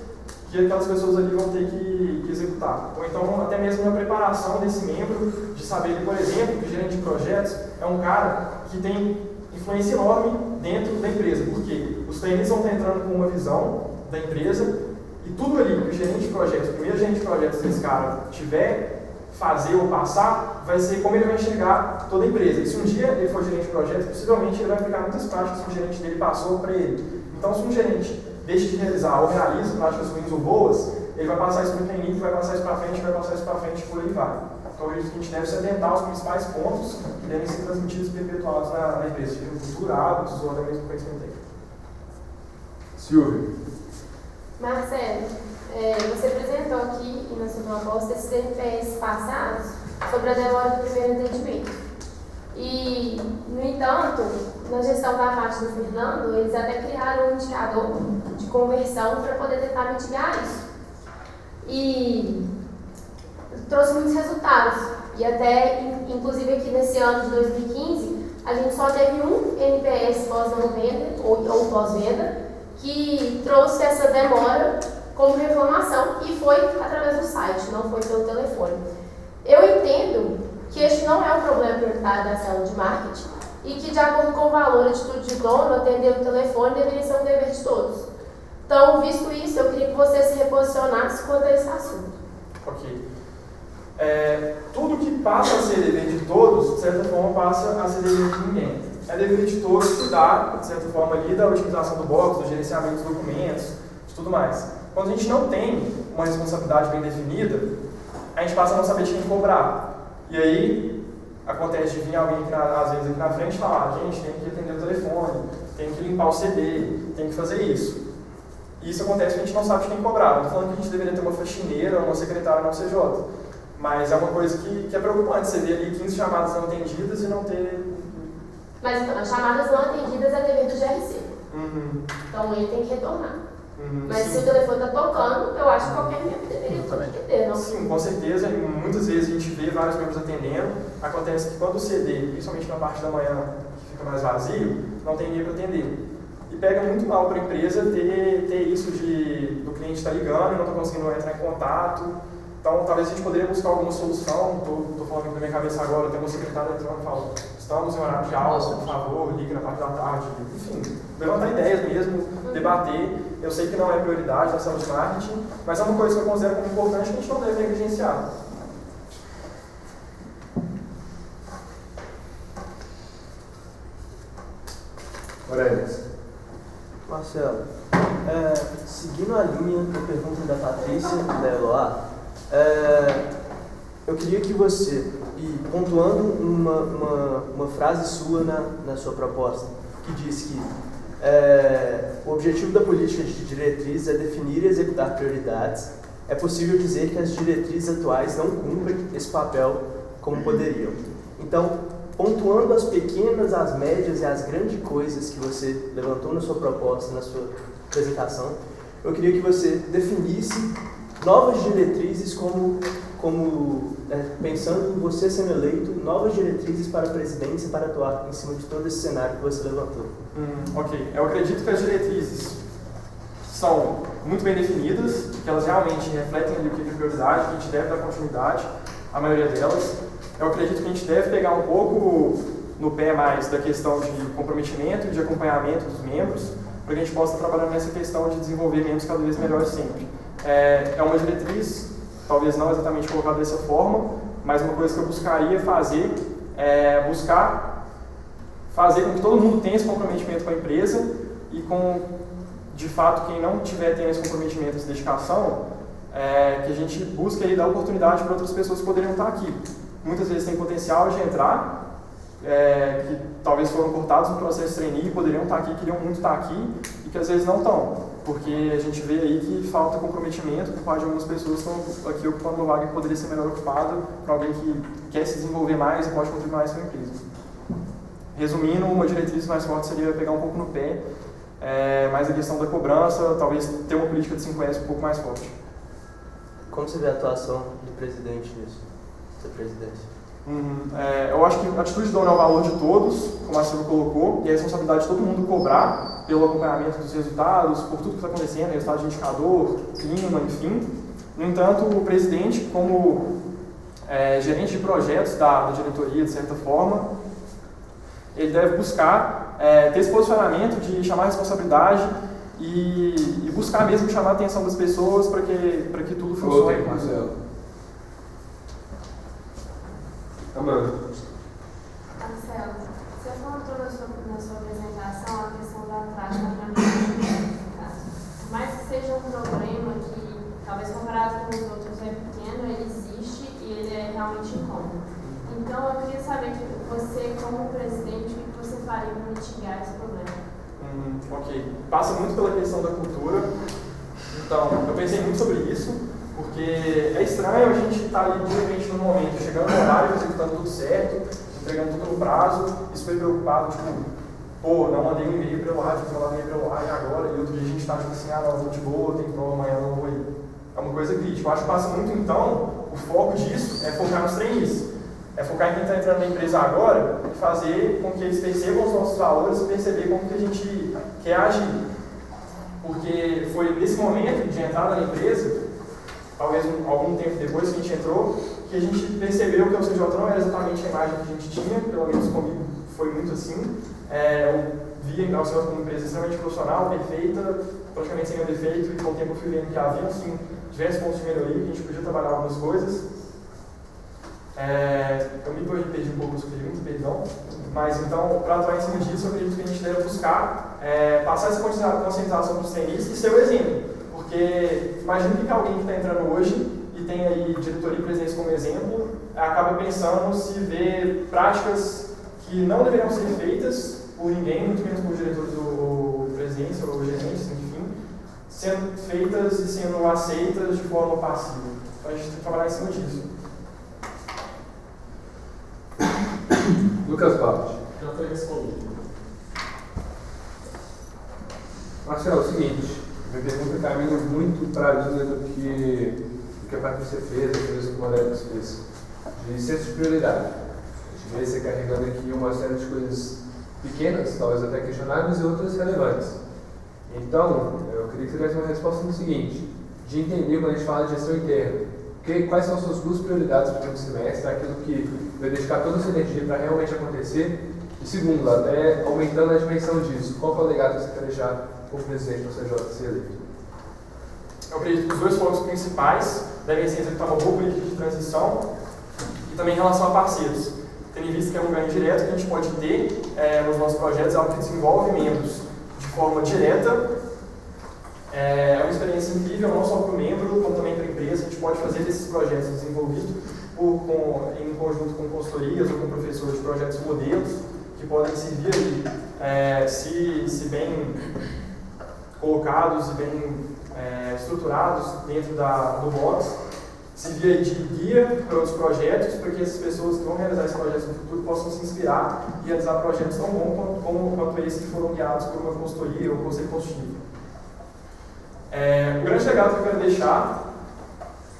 que aquelas pessoas ali vão ter que executar. Ou então, até mesmo na preparação desse membro, de saber, por exemplo, que o gerente de projetos é um cara que tem influência enorme dentro da empresa, porque os trainees vão estar entrando com uma visão da empresa e tudo ali que o gerente de projetos, o primeiro gerente de projetos desse cara tiver fazer ou passar, vai ser como ele vai enxergar toda a empresa. E se um dia ele for gerente de projetos, possivelmente ele vai aplicar muitas práticas que o gerente dele passou para ele. Então, se um gerente deixa de realizar ou realiza práticas ruins ou boas, ele vai passar isso para o trainee, vai passar isso para frente, vai passar isso para frente e por aí vai. Então, a gente deve se atentar aos principais pontos que devem ser transmitidos e perpetuados na empresa, seja cultura, hábitos ou até mesmo conhecimento técnico. Silvio. Marcelo, você apresentou aqui na sua proposta esses NPS passados sobre a demora do primeiro atendimento. E, no entanto, na gestão da parte do Fernando, eles até criaram um indicador de conversão para poder tentar mitigar isso. E trouxe muitos resultados. E até, inclusive aqui nesse ano de 2015, a gente só teve um NPS pós-venda ou pós-venda que trouxe essa demora como reclamação e foi através do site, não foi pelo telefone. Eu entendo que este não é um problema prioritário da célula de marketing e que, de acordo com o valor e atitude de dono, atender o telefone deveria ser um dever de todos. Então, visto isso, eu queria que você se reposicionasse quanto a esse assunto. Ok. Tudo que passa a ser dever de todos, de certa forma, passa a ser dever de ninguém. É dever de todos cuidar, de certa forma, ali da utilização do box, do gerenciamento dos documentos, de tudo mais. Quando a gente não tem uma responsabilidade bem definida, a gente passa a não saber de quem cobrar. E aí, acontece de vir alguém aqui às vezes aqui na frente e falar: gente, tem que atender o telefone, tem que limpar o CD, tem que fazer isso. E isso acontece porque a gente não sabe de quem cobrar. Não estou falando que a gente deveria ter uma faxineira ou uma secretária na CJ, mas é uma coisa que é preocupante, você ver ali 15 chamadas não atendidas e não ter... Mas então, as chamadas não atendidas é dever do GRC. Uhum. Então ele tem que retornar. Mas sim. se o telefone está tocando, eu acho que qualquer membro deveria atender, não? Sim, com certeza. E muitas vezes a gente vê vários membros atendendo. Acontece que quando o CD, principalmente na parte da manhã, que fica mais vazio, não tem ninguém para atender. E pega muito mal para a empresa ter isso do cliente estar ligando e não está conseguindo entrar em contato. Então, talvez a gente poderia buscar alguma solução. Estou falando aqui na minha cabeça agora, tem uma secretária entrando e fala: estamos em horário de aula, por favor, ligue na parte da tarde. Enfim, levantar ideias mesmo, debater. Eu sei que não é prioridade na sala de marketing, mas é uma coisa que eu considero como importante que a gente não deve negligenciar. Morelis. Marcelo, seguindo a linha da pergunta da Patrícia e da Eloá, eu queria que você, e pontuando uma frase sua na sua proposta, que diz que o objetivo da política de diretrizes é definir e executar prioridades, é possível dizer que as diretrizes atuais não cumprem esse papel como poderiam. Então, pontuando as pequenas, as médias e as grandes coisas que você levantou na sua proposta, na sua apresentação, eu queria que você definisse novas diretrizes pensando em você sendo eleito, novas diretrizes para a presidência para atuar em cima de todo esse cenário que você levantou. Ok. Eu acredito que as diretrizes são muito bem definidas, que elas realmente refletem ali o que é prioridade, que a gente deve dar continuidade, a maioria delas. Eu acredito que a gente deve pegar um pouco no pé mais da questão de comprometimento e de acompanhamento dos membros, para que a gente possa trabalhar nessa questão de desenvolver membros cada vez melhores sempre. É uma diretriz, talvez não exatamente colocada dessa forma, mas uma coisa que eu buscaria fazer é buscar fazer com que todo mundo tenha esse comprometimento com a empresa e com, de fato, quem não tiver tendo esse comprometimento, essa dedicação, que a gente busque aí dar oportunidade para outras pessoas que poderiam estar aqui. Muitas vezes tem potencial de entrar, que talvez foram cortados no processo de trainee, poderiam estar aqui, queriam muito estar aqui, e que às vezes não estão, porque a gente vê aí que falta comprometimento por parte de algumas pessoas que estão aqui ocupando uma vaga que poderia ser melhor ocupada para alguém que quer se desenvolver mais e pode contribuir mais para a empresa. Resumindo, uma diretriz mais forte seria pegar um pouco no pé, mais a questão da cobrança, talvez ter uma política de 5S um pouco mais forte. Como você vê a atuação do presidente nisso, da presidência? Eu acho que a atitude de dono é o valor de todos, como a Silvia colocou, e a responsabilidade de todo mundo cobrar pelo acompanhamento dos resultados, por tudo que está acontecendo, resultado de indicador, clima, enfim. No entanto, o presidente, como gerente de projetos da diretoria, de certa forma, ele deve buscar ter esse posicionamento de chamar a responsabilidade e buscar mesmo chamar a atenção das pessoas para que tudo funcione. Ok, Marcelo. Amanda. Marcelo, você contou na sua apresentação a questão da prática para mim, por mais que seja um problema que, talvez comparado com os outros, é pequeno, ele existe e ele é realmente incômodo. Então, eu queria saber de você, como presidente, o que você faria para mitigar esse problema? Ok. Passa muito pela questão da cultura. Então, eu pensei muito sobre isso, porque é estranho a gente estar ali diariamente no momento, chegando no horário, executando tudo certo, entregando tudo no prazo, e super preocupado, tipo, pô, não mandei um e-mail pelo ar, não mandei pelo ar, e agora? E outro dia a gente está tipo assim, não, vou de boa, tem prova amanhã, não vou ir. É uma coisa crítica. Eu acho que passa muito, então, o foco disso é focar nos trainees. É focar em quem está entrando na empresa agora e fazer com que eles percebam os nossos valores e perceber como que a gente quer agir. Porque foi nesse momento de entrada na empresa, talvez algum tempo depois que a gente entrou, que a gente percebeu que o CJ não era exatamente a imagem que a gente tinha, pelo menos comigo foi muito assim. Eu via a CJ como uma empresa extremamente profissional, perfeita, praticamente sem nenhum defeito, e com o tempo eu fui vendo que havia sim diversos pontos de melhoria, que a gente podia trabalhar algumas coisas. Eu me perdi um pouco sobre pergunta, perdão, mas então, para atuar em cima disso, eu acredito que a gente deve buscar passar essa conscientização para os trainees e ser o exemplo, porque imagina que alguém que está entrando hoje e tem aí diretoria e presidência como exemplo, acaba pensando se vê práticas que não deveriam ser feitas por ninguém, muito menos por diretores ou presidência ou gerentes, enfim, sendo feitas e sendo aceitas de forma passiva. Então a gente tem que trabalhar em cima disso. Lucas Barros. Já foi respondido. Marcelo, é o seguinte, minha pergunta caminha muito para a linha do que a Patrícia fez, a coisa que o Alex fez, de senso de prioridade. A gente vê você carregando aqui uma série de coisas pequenas, talvez até questionáveis, e outras relevantes. Então, eu queria que você desse uma resposta no seguinte, de entender quando a gente fala de gestão interna, quais são as suas duas prioridades para o semestre, aquilo que vai dedicar toda a sua energia para realmente acontecer, e segundo, até aumentando a dimensão disso, qual é o legado que você quer deixar como presidente do CJ ser eleito? Eu acredito que os dois focos principais devem ser executar uma boa política de transição e também em relação a parceiros, tendo em vista que é um ganho direto que a gente pode ter nos nossos projetos, algo que desenvolve membros de forma direta. É uma experiência incrível, não só para o membro, como também para a empresa. A gente pode fazer desses projetos desenvolvidos em conjunto com consultorias ou com professores de projetos modelos, que podem servir ali, se bem colocados e bem estruturados dentro do box, servir aí de guia para os projetos, para que essas pessoas que vão realizar esses projetos no futuro possam se inspirar e realizar projetos tão bons quanto esses que foram guiados por uma consultoria ou um conselho consultivo. O grande legado que eu quero deixar,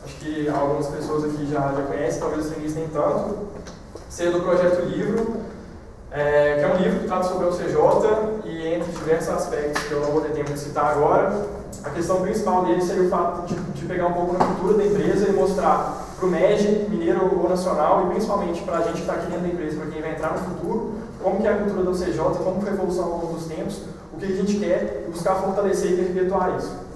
acho que algumas pessoas aqui já conhecem, talvez os trainees nem tanto, seria do Projeto Livro, que é um livro que trata sobre o CJ e entre diversos aspectos que eu não vou ter tempo de citar agora. A questão principal dele seria o fato de pegar um pouco na cultura da empresa e mostrar para o MED, mineiro ou nacional, e principalmente para a gente que está aqui dentro da empresa, para quem vai entrar no futuro, como que é a cultura do CJ, como foi a evolução ao longo dos tempos, o que a gente quer e buscar fortalecer e perpetuar isso.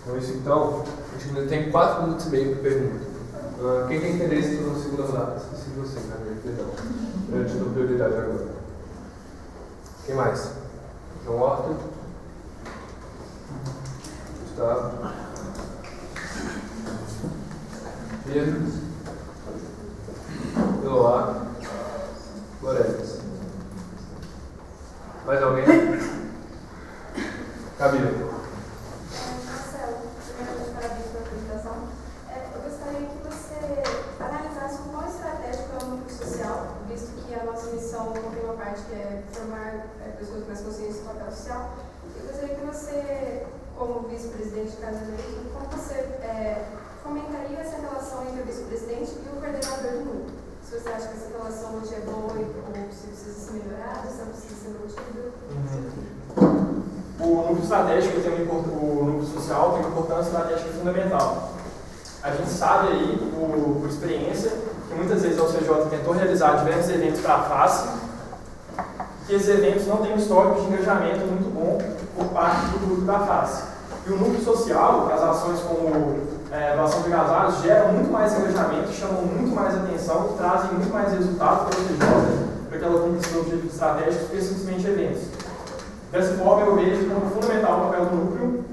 Com isso, então, a gente ainda tem 4 minutos e meio para pergunta. Quem tem interesse na segunda rodada? Esqueci de você, perdão. Eu te dou prioridade agora. Quem mais? João Horta. Gustavo. Pedro. Eloá. Loretas. Mais alguém? Camila. Que é formar pessoas mais conscientes do papel social. Eu gostaria que você, como vice-presidente de cada eleito, como você fomentaria essa relação entre o vice-presidente e o coordenador do núcleo? se você acha que essa relação hoje é boa ou se precisa ser melhorada, se ela precisa ser mantida. O núcleo estratégico o núcleo social tem uma importância estratégica fundamental. A gente sabe aí, por experiência, que muitas vezes a UCJ tentou realizar diversos eventos para a face, que esses eventos não têm um histórico de engajamento muito bom por parte do grupo da face. E o núcleo social, as ações como doação de agasalhos, geram muito mais engajamento, chamam muito mais atenção, trazem muito mais resultado para a UCJ, para que ela cumpra seus objetivos estratégicos, que simplesmente eventos. Dessa forma, eu vejo como fundamental o papel do núcleo.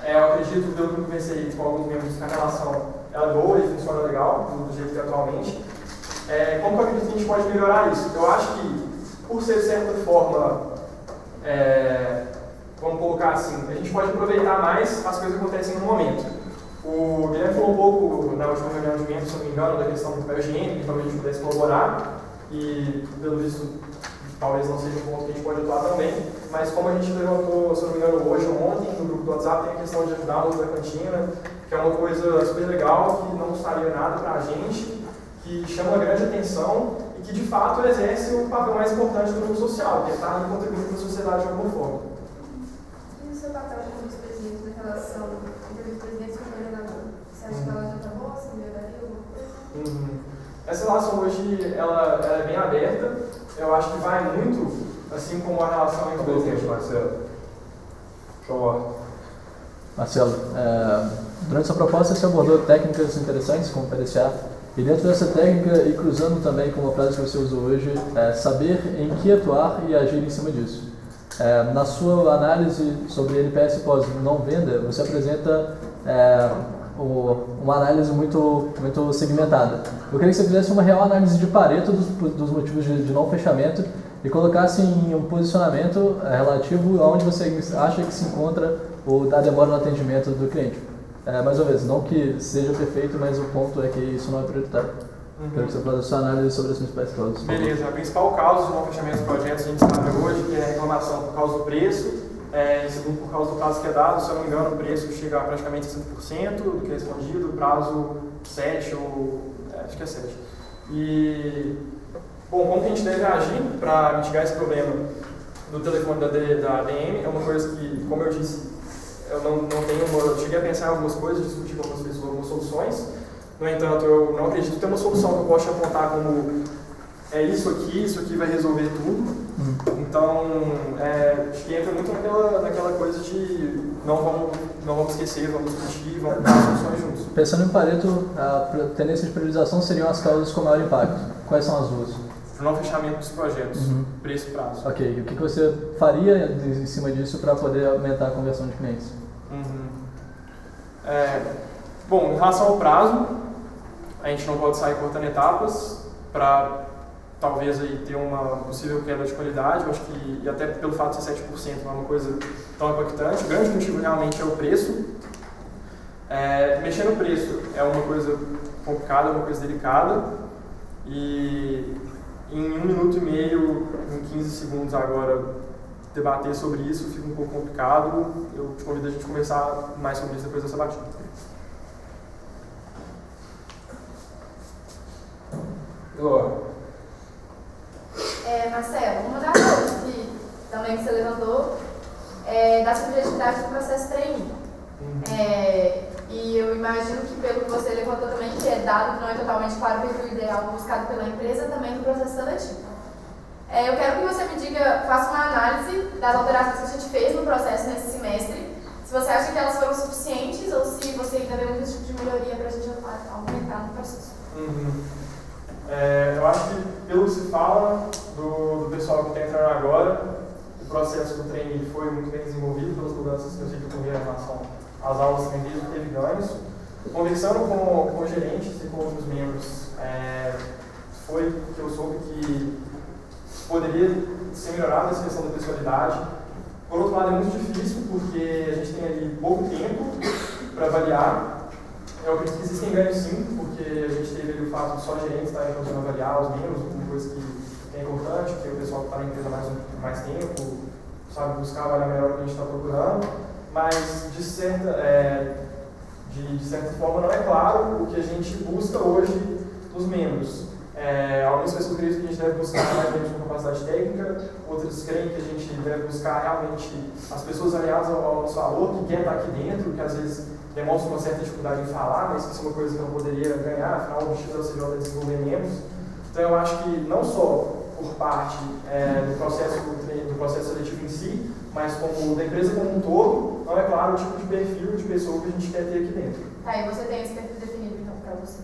Eu acredito, pelo que eu conversei com alguns membros, que a relação é boa e funciona legal, do jeito que é atualmente. Como que eu acredito que a gente pode melhorar isso? Eu acho que, por ser de certa forma, vamos colocar assim, a gente pode aproveitar mais as coisas que acontecem no momento. O Guilherme falou um pouco na última reunião de membros, se não me engano, da questão do papel higiênico, que talvez a gente pudesse colaborar, e pelo visto talvez não seja um ponto que a gente pode atuar também, mas como a gente levantou, se não me engano, hoje ou ontem, no grupo do WhatsApp, tem a questão de ajudar no da cantina, que é uma coisa super legal, que não custaria nada para a gente, que chama grande atenção e que de fato exerce o papel mais importante do grupo social, que é estar contribuindo para a sociedade de alguma forma. E o seu papel como vice-presidente na relação entre o vice-presidente e o coordenador? Você acha que ela já está boa? Você melhoraria alguma coisa? Essa relação hoje ela é bem aberta. Eu acho que vai muito, assim como a relação entre o presidente. Marcelo, durante sua proposta você abordou técnicas interessantes como PDCA, e dentro dessa técnica, e cruzando também com uma frase que você usou hoje, saber em que atuar e agir em cima disso. Na sua análise sobre NPS pós não venda, você apresenta uma análise muito segmentada. Eu queria que você fizesse uma real análise de Pareto dos motivos de não fechamento e colocasse em um posicionamento relativo aonde você acha que se encontra a demora no atendimento do cliente. Mais uma vez, não que seja perfeito, mas o ponto é que isso não é prioritário. Quero que você faça a sua análise sobre as principais causas. Beleza, a principal causa de não fechamento dos projetos que a gente sabe hoje, que é a reclamação por causa do preço, em segundo, por causa do prazo que é dado, se eu não me engano, o preço chega a praticamente 60% do que é respondido, o prazo 7 ou acho que é 7. E, bom, como que a gente deve agir para mitigar esse problema do telefone da ADM? É uma coisa que, como eu disse, eu eu cheguei a pensar em algumas coisas, discutir com algumas pessoas algumas soluções. No entanto, eu não acredito ter uma solução que eu possa apontar como isso aqui vai resolver tudo. Então, acho que entra muito naquela coisa de não vamos esquecer, vamos discutir, vamos dar soluções juntos. Pensando em Pareto, a tendência de priorização seriam as causas com maior impacto. Quais são as duas? O não fechamento dos projetos, preço e prazo. Ok, e o que você faria em cima disso para poder aumentar a conversão de clientes? Bom, em relação ao prazo, a gente não pode sair cortando etapas para talvez aí ter uma possível queda de qualidade. Eu acho que, e até pelo fato de ser 7%, não é uma coisa tão impactante. O grande motivo realmente é o preço. Mexer no preço é uma coisa complicada, uma coisa delicada. E em 1 minuto e meio, em 15 segundos agora, debater sobre isso fica um pouco complicado. Eu te convido a gente conversar mais sobre isso depois dessa batida. Marcelo, uma das coisas que também você levantou é da subjetividade do processo trainee. E eu imagino que pelo que você levantou também, que é dado que não é totalmente claro o perfil ideal buscado pela empresa, também no processo seletivo. Eu quero que você me diga, faça uma análise das alterações que a gente fez no processo nesse semestre, se você acha que elas foram suficientes ou se você ainda vê algum tipo de melhoria para a gente aumentar no processo. Eu acho que, pelo que se fala do pessoal que está entrando agora, o processo do trainee foi muito bem desenvolvido pelas mudanças que eu sei que ocorreram em relação às aulas que teve ganhos. Conversando com gerentes e com outros membros, foi que eu soube que poderia ser melhorada essa questão da pessoalidade. Por outro lado, é muito difícil porque a gente tem ali pouco tempo para avaliar. Eu acredito que existem ganhos sim, porque a gente teve ali o fato de só gerentes estarem conseguindo avaliar os membros, uma coisa que é importante, que o pessoal que está na empresa mais tempo sabe buscar avaliar melhor o que a gente está procurando, mas de certa forma não é claro o que a gente busca hoje dos membros. Algumas pessoas acreditam que a gente deve buscar realmente uma capacidade técnica, outras creem que a gente deve buscar realmente as pessoas aliadas ao nosso valor, que quer estar aqui dentro, que às vezes demonstra uma certa dificuldade em falar, mas que isso é uma coisa que não poderia ganhar, afinal o objetivo da CJ é desenvolver membros. Então eu acho que não só por parte do processo seletivo em si, mas como da empresa como um todo, não é claro o tipo de perfil de pessoa que a gente quer ter aqui dentro. Tá, e você tem esse perfil definido então para você?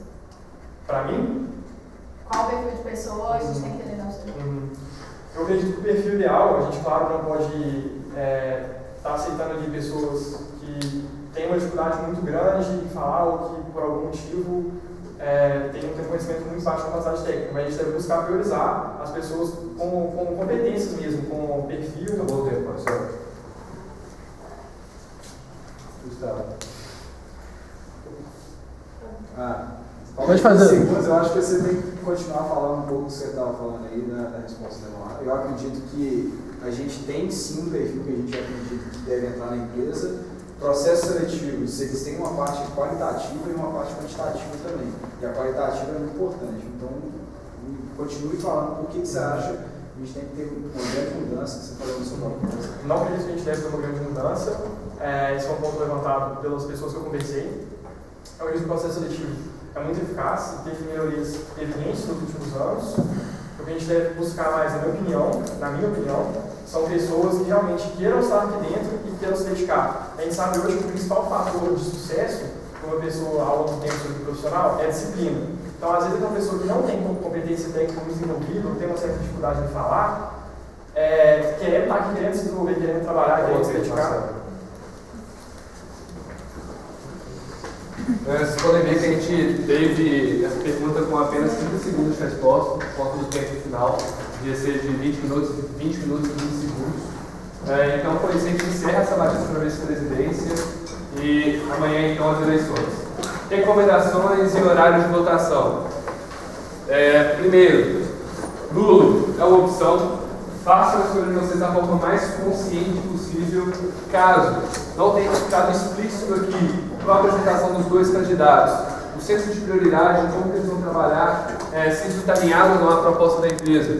Para mim? Qual o perfil de pessoa a gente tem que entender nosso Eu acredito que o perfil ideal, a gente claro não pode estar aceitando ali pessoas que têm uma dificuldade muito grande em falar ou que por algum motivo tem um conhecimento muito baixo de capacidade técnica, mas a gente deve buscar priorizar as pessoas com competências mesmo, com perfil. Acabou o tempo, professor. Gustavo. Pode fazer. Segundos, eu acho que você tem que continuar falando um pouco do que você estava falando aí da resposta da Leonardo. Eu acredito que a gente tem sim um perfil que a gente acredita que deve entrar na empresa. Processos seletivos, eles têm uma parte qualitativa e uma parte quantitativa também. E a qualitativa é muito importante. Então, continue falando por que você acha que a gente tem que ter uma grande mudança que você falou no seu propósito. Não acredito que a gente deve ter uma grande mudança. Esse é um ponto levantado pelas pessoas que eu conversei. Eu acredito que o processo seletivo é muito eficaz e teve melhorias evidentes nos últimos anos. O que a gente deve buscar mais, na minha opinião, são pessoas que realmente queiram estar aqui dentro e queiram se dedicar. A gente sabe hoje que o principal fator de sucesso para uma pessoa ao longo do tempo sobre profissional é a disciplina. Então, às vezes, uma pessoa que não tem competência técnica muito desenvolvida ou tem uma certa dificuldade de falar, querendo estar aqui, querendo se desenvolver, querendo trabalhar, querendo se dedicar. Vocês podem ver que a gente teve essa pergunta com apenas 30 segundos de resposta, por conta do tempo final, devia ser de 20 minutos e 20 segundos. Então, por isso, a gente encerra essa batida para a vice-presidência e amanhã, então, as eleições. Recomendações e horários de votação. Primeiro, Lula é uma opção. Façam a escolha de vocês da forma mais consciente possível, caso não tenha ficado explícito aqui com a apresentação dos dois candidatos, o senso de prioridade, como eles vão trabalhar, se isso está alinhado ou não à proposta da empresa.